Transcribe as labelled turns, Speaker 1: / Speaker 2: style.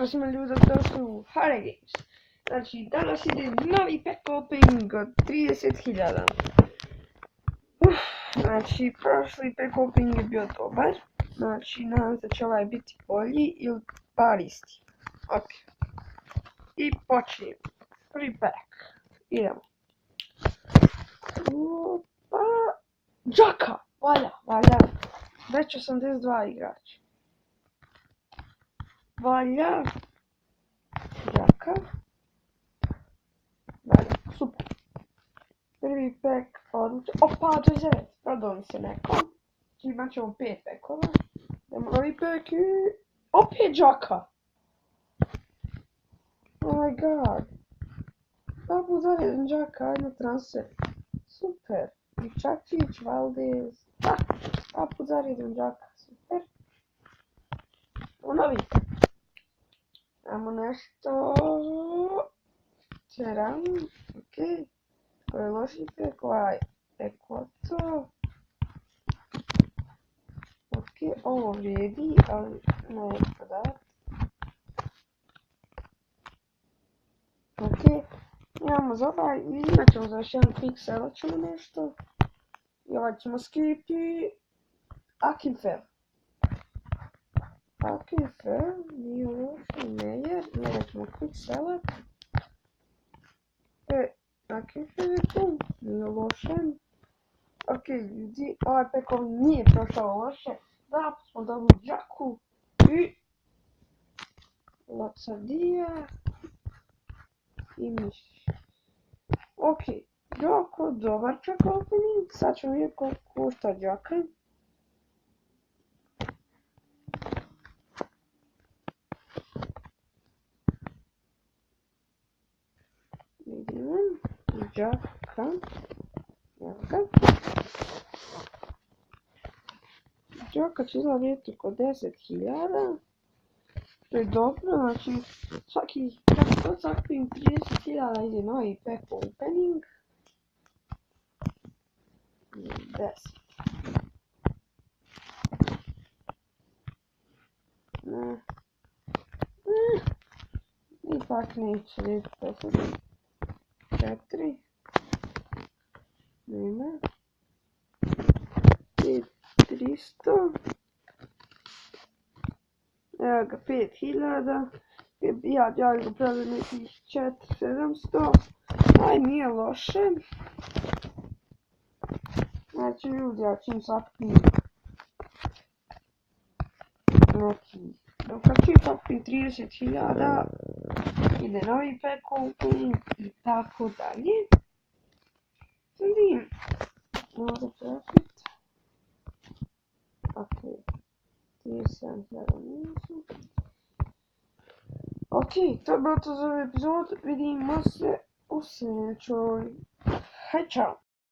Speaker 1: Pozdrav svima ljudi, došli u Hare Games. Znači, danas ide novi pack opening od 30.000. Znači, prošli pack opening je bio dobar. Znači, nadam se da će ovaj biti bolji ili bar isti. Ok. I počinjem. Prvi pack. Idemo. Opa. Džaka! Valja. Već 82 igrača. Valja. Džaka. Valja, super. Prvi pack odlučio. Opa, 29. Prodao mi se neko. Imat ćemo 5 packova. Idemo novi pack i... opet džaka! Oh my god. Dva put zaredom džaka, jedno transfer. Super. I Čačić, Valdez. Dva put zaredom džaka, super. Novi. Ajmo nešto... Ceram, ok. To je loši pack, ovaj ep2. Ok, ovo vrijedi, ali ne prodat. Ok, imamo za ovaj i imat ćemo za još jedan pixel, ćemo nešto. I ovaj ćemo skip i... Akinfer, nije loše, Mejer, njega ćemo quick select. Akinfer je tu, nije loše. Ok, ljudi, ovaj pack nije prošao loše. Da, smo dobili džaku i... Locadija i miš. Ok, jako dobar pack opening, sad ćemo vidjeti koliko košta džaka. Vidimo, džaka, evo ga. Džaka će izgledati oko 10.000. To je dobro, znači svakih 30.000 ide novi pack opening. 10. Ipak neće biti 4. Nema. 300. Evo ga 5.000. Ja ga pravim nekih 400-700. Aj, nije loše. Znači ljudi, ja čim sakupim neki... Kad čim sakupim 30.000 ide novi pack opening i tako dalje. Vidim. Možda profit. Ok. 37.000 nisu. Ok, to je bilo to za ovaj epizod. Vidimo se u sljedećoj. Hej, čao!